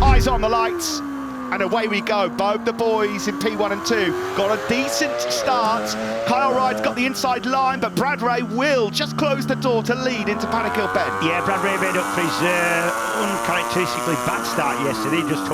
Eyes on the lights, and away we go. Both the boys in P1 and 2 got a decent start. Kyle Ryde's got the inside line, but Brad Ray will just close the door to lead into Paddock Hill Bend. Yeah, Brad Ray made up for his uncharacteristically bad start yesterday. Just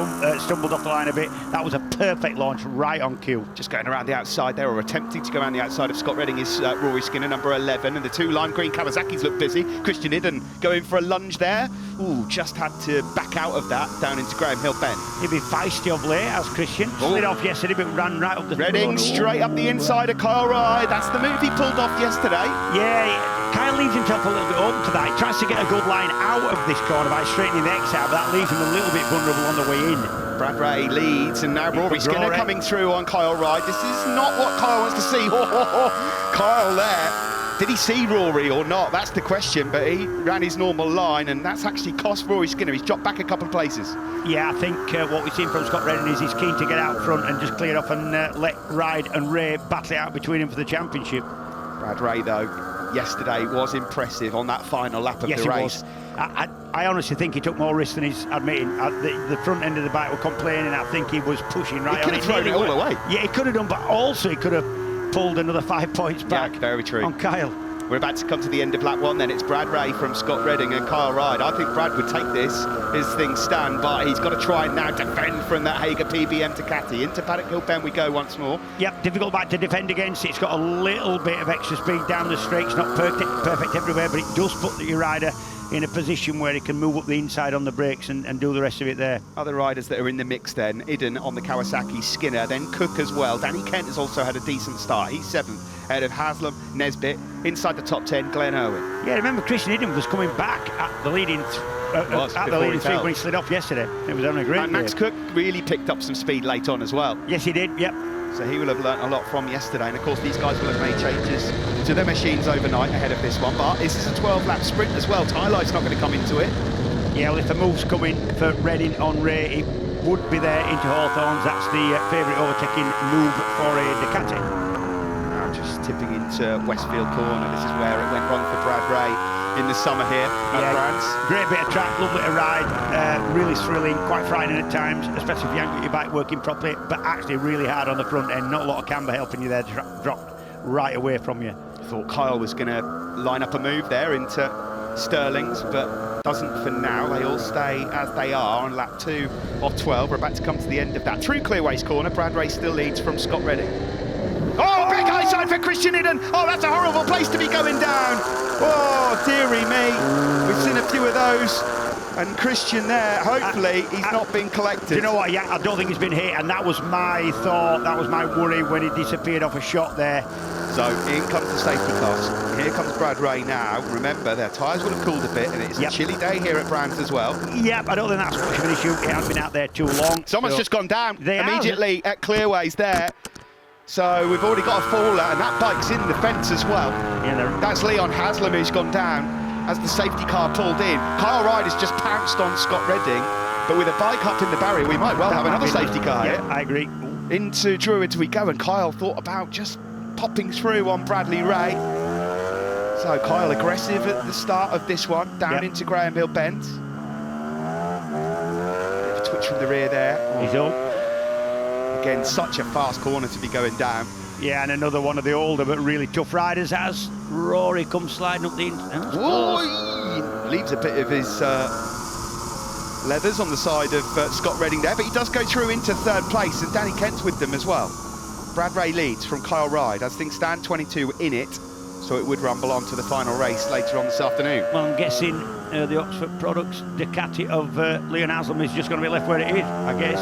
stumbled off the line a bit. That was a perfect launch, right on cue. Just going around the outside there, or attempting to go around the outside of Scott Redding is Rory Skinner, number 11, and the two lime green Kawasaki's look busy. Christian Idden going for a lunge there. Ooh, just had to back out of that down into Graham Hill Bend. He'd be feisty of late, as Christian. Slid off yesterday, but ran right up the Redding straight up the inside of Kyle Ryde. That's the move he pulled off yesterday. Yeah, Kyle leaves himself a little bit open to that. He tries to get a good line out of this corner by straightening the X out, but that leaves him a little bit vulnerable on the way in. Brad Ray leads, and now Rory Skinner coming through on Kyle Ryde. This is not what Kyle wants to see. Kyle there. Did he see Rory or not? That's the question, but he ran his normal line, and that's actually cost Rory Skinner. He's dropped back a couple of places. Yeah, I think what we've seen from Scott Redding is he's keen to get out front and just clear off and let Ryde and Ray battle it out between them for the championship. Brad Ray, though, yesterday was impressive on that final lap of the race. Yes, he was. I honestly think he took more risks than he's admitting. The front end of the bike were complaining. I think he was pushing right on it. He could have thrown it all the way. Yeah, he could have done, but also he could have pulled another 5 points back. Yeah, very true. On Kyle. We're about to come to the end of lap 1 then. It's Brad Ray from Scott Redding and Kyle Ryde. I think Brad would take this as things stand, but he's got to try and now defend from that Hager PBM Ducati. Into Paddock Hill Bend we go once more. Yep, difficult bike to defend against. It's got a little bit of extra speed down the straight. It's not perfect everywhere, but it does put your rider in a position where he can move up the inside on the brakes and do the rest of it there. Other riders that are in the mix then, Idden on the Kawasaki, Skinner, then Cook as well. Danny Kent has also had a decent start. He's 7th, ahead of Haslam, Nesbitt. Inside the top 10, Glenn Irwin. Yeah, remember Christian Idden was coming back at the leading three when he slid off yesterday. It was only great. And Max Cook really picked up some speed late on as well. Yes, he did, yep. So he will have learnt a lot from yesterday, and of course these guys will have made changes to their machines overnight ahead of this one, but this is a 12-lap sprint as well. Tylight's not going to come into it. Yeah, well, if the move's coming for Redding on Ray, it would be there into Hawthorns. That's the favourite overtaking move for a Ducati. Now just tipping into Westfield Corner. This is where it went wrong for Brad Ray in the summer here at Brands. Great bit of track, lovely to ride, really thrilling, quite frightening at times, especially if you haven't got your bike working properly, but actually really hard on the front end. Not a lot of camber helping you there, dropped right away from you. I thought Kyle was going to line up a move there into Sterling's, but doesn't for now. They all stay as they are on lap 2 of 12. We're about to come to the end of that. Through Clearways Corner, Brad Ray still leads from Scott Redding. Oh, big high side for Christian Idden. Oh, that's a horrible place to be going down. Oh, dearie me. We've seen a few of those. And Christian there, hopefully he's not been collected. Do you know what? Yeah, I don't think he's been hit, and that was my thought, that was my worry when he disappeared off a shot there. So in comes the safety cars. Here comes Brad Ray now. Remember, their tyres will have cooled a bit, and it's a chilly day here at Brands as well. Yep, I don't think that's much of an issue. It hasn't been out there too long. Someone's just gone down immediately at Clearways there. So we've already got a faller, and that bike's in the fence as well. Yeah, that's Leon Haslam who's gone down as the safety car pulled in. Kyle Ryde has just pounced on Scott Redding, but with a bike up in the barrier, we might well have another safety car here. I agree. Into Druids we go, and Kyle thought about just popping through on Bradley Ray. So Kyle aggressive at the start of this one, down into Graham Hill Bend. Bit of a twitch from the rear there. He's up. Again, such a fast corner to be going down. Yeah, and another one of the older but really tough riders as Rory comes sliding up the inside. Leaves a bit of his leathers on the side of Scott Redding there, but he does go through into 3rd place, and Danny Kent's with them as well. Brad Ray leads from Kyle Ryde. As things stand, 22 in it, so it would rumble on to the final race later on this afternoon. Well, I'm guessing the Oxford Products Ducati of Leon Haslam is just going to be left where it is, I guess.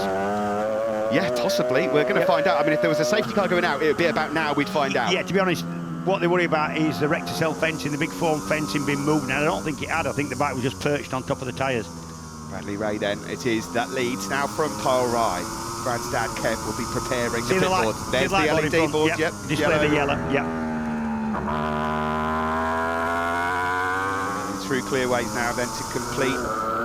Yeah, possibly. We're going to find out. I mean, if there was a safety car going out, it would be about now we'd find out. Yeah, to be honest, what they worry about is the Recticel fencing, the big foam fencing being moved. Now, I don't think it had. I think the bike was just perched on top of the tyres. Bradley Ray then, it is, that leads now from Kyle Ryde. Brad's dad, Kev, will be preparing the pit board. There's the LED board, yep. Display the yellow, yep. Through Clearways now then to complete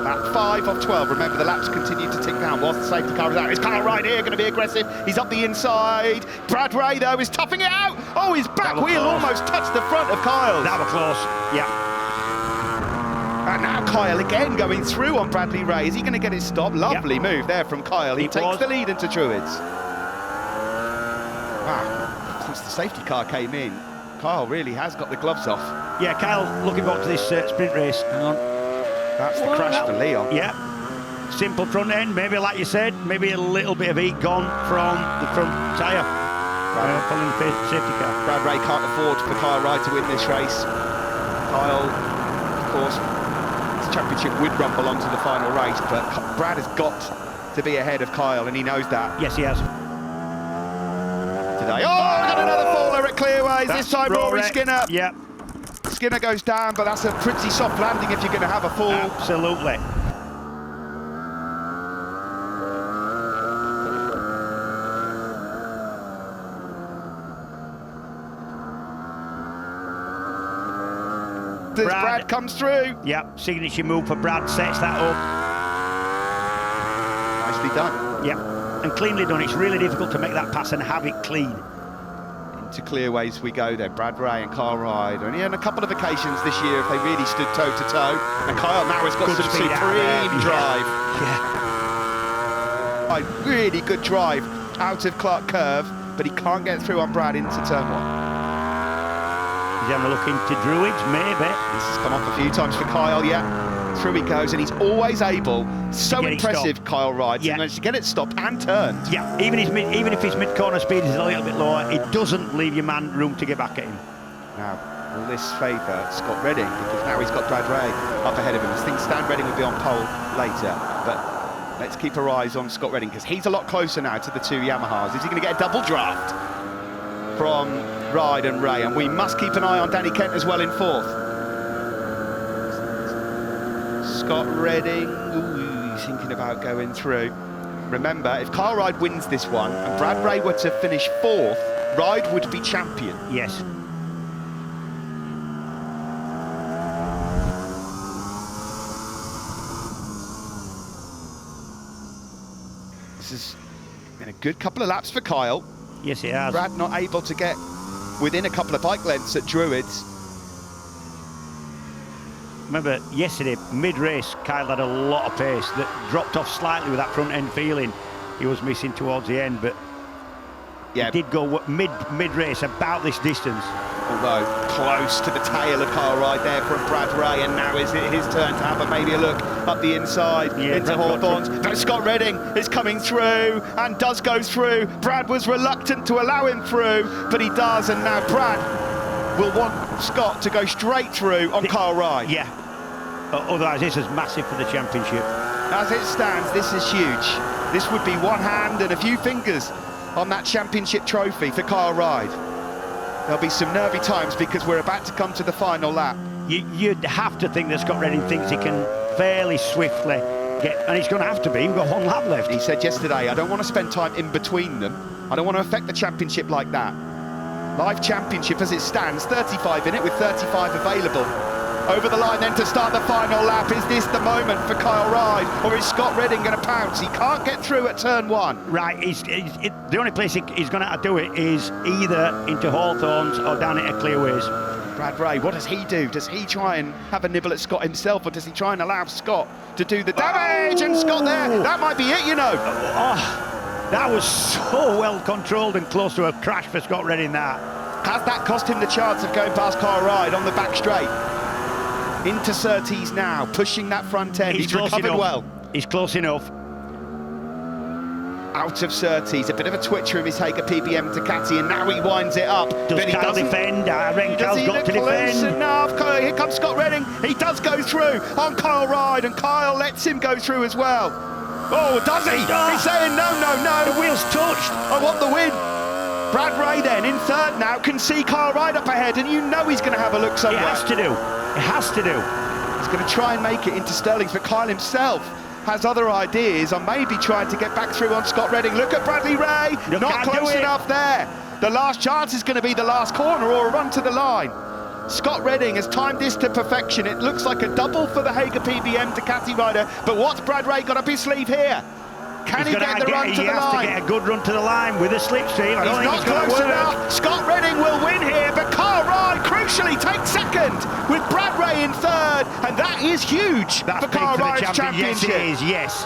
Lap 5 of 12. Remember, the laps continue to tick down whilst the safety car is out. Is Kyle right here going to be aggressive? He's up the inside. Brad Ray, though, is toughing it out. Oh, his back wheel almost touched the front of Kyle's. That was close, yeah. And now Kyle again going through on Bradley Ray. Is he going to get his stop? Lovely move there from Kyle. He takes the lead into Druids. Wow, since the safety car came in, Kyle really has got the gloves off. Yeah, Kyle looking forward to this sprint race. Hang on. That's the crash for Leon. Yeah. Simple front end, maybe like you said, maybe a little bit of heat gone from the front tyre. Pulling the safety car. Brad Ray can't afford for Kyle Wright to win this race. Kyle, of course, his championship would run belong to the final race, but Brad has got to be ahead of Kyle, and he knows that. Yes, he has. Today. Oh, got another faller at Clearways. This time Rory Skinner. Yeah. Skinner goes down, but that's a pretty soft landing if you're going to have a fall. Absolutely. Brad comes through. Yep, signature move for Brad, sets that up. Nicely done. Yep, and cleanly done. It's really difficult to make that pass and have it clean. Into Clearways we go then. Brad Ray and Kyle Ryde. Only on a couple of occasions this year if they really stood toe to toe. And Kyle now has got some supreme drive. Yeah. A really good drive out of Clark Curve, but he can't get through on Brad into turn 1. He's having a look into Druids, maybe. This has come off a few times for Kyle, yeah. Through he goes, and he's always able, so impressive, Kyle Ryde, to manage to get it stopped and turned. Yeah, even if his mid-corner speed is a little bit lower, it doesn't leave your man room to get back at him. Now, will this favour Scott Redding? Because now he's got Brad Ray up ahead of him. As things stand, Redding will be on pole later, but let's keep our eyes on Scott Redding, because he's a lot closer now to the two Yamahas. Is he going to get a double draft from Ryde and Ray? And we must keep an eye on Danny Kent as well in 4th. Scott Redding, ooh, he's thinking about going through. Remember, if Kyle Ryde wins this one and Brad Ray were to finish 4th, Ryde would be champion. Yes. This has been a good couple of laps for Kyle. Yes, it has. Brad not able to get within a couple of bike lengths at Druids. Remember, yesterday, mid-race, Kyle had a lot of pace that dropped off slightly with that front-end feeling he was missing towards the end, but yeah, he did go mid-race about this distance. Although close to the tail of Kyle Ryde there from Brad Ray, and now is it his turn to have maybe a look up the inside into Hawthorns. But Scott Redding is coming through and does go through. Brad was reluctant to allow him through, but he does, and now Brad will want Scott to go straight through on Kyle Ryde. Yeah, otherwise this is massive for the championship. As it stands, this is huge. This would be one hand and a few fingers on that championship trophy for Kyle Ryde. There'll be some nervy times because we're about to come to the final lap. You'd have to think that Scott Redding thinks he can fairly swiftly get, and he's going to have to be. We've got one lap left. He said yesterday, I don't want to spend time in between them. I don't want to affect the championship like that. Live championship as it stands, 35 in it with 35 available. Over the line then to start the final lap. Is this the moment for Kyle Ryde, or is Scott Redding going to pounce? He can't get through at turn 1. Right, the only place he's going to do it is either into Hawthorns or down into Clearways. Brad Ray, what does he do? Does he try and have a nibble at Scott himself, or does he try and allow Scott to do the damage? And Scott there, that might be it, you know. That was so well controlled and close to a crash for Scott Redding there. Has that cost him the chance of going past Kyle Ryde on the back straight? Into Surtees now, pushing that front end. He's recovered well. He's close enough. Out of Surtees, a bit of a twitcher of his take a PBM to Catty, and now he winds it up. Does Kyle defend? I reckon Kyle's got to defend. Enough. Here comes Scott Redding. He does go through on Kyle Ryde, and Kyle lets him go through as well. Oh, does he? He's saying no. The wheel's touched. I want the win. Brad Ray then in 3rd now, can see Kyle Ryde up ahead, and you know he's going to have a look somewhere. It has to do. It has to do. He's going to try and make it into Stirling's, but Kyle himself has other ideas on maybe trying to get back through on Scott Redding. Look at Bradley Ray, not close enough there. The last chance is going to be the last corner or a run to the line. Scott Redding has timed this to perfection. It looks like a double for the Hager PBM Ducati rider, but what's Brad Ray got up his sleeve here? Can he get the run to the line? He has to get a good run to the line with a slipstream. I don't think He's not close enough. Scott Redding will win here, but Carl Rye crucially takes second with Brad Ray in third, and that is huge for Carl Rye's championship. Yes, it is, yes.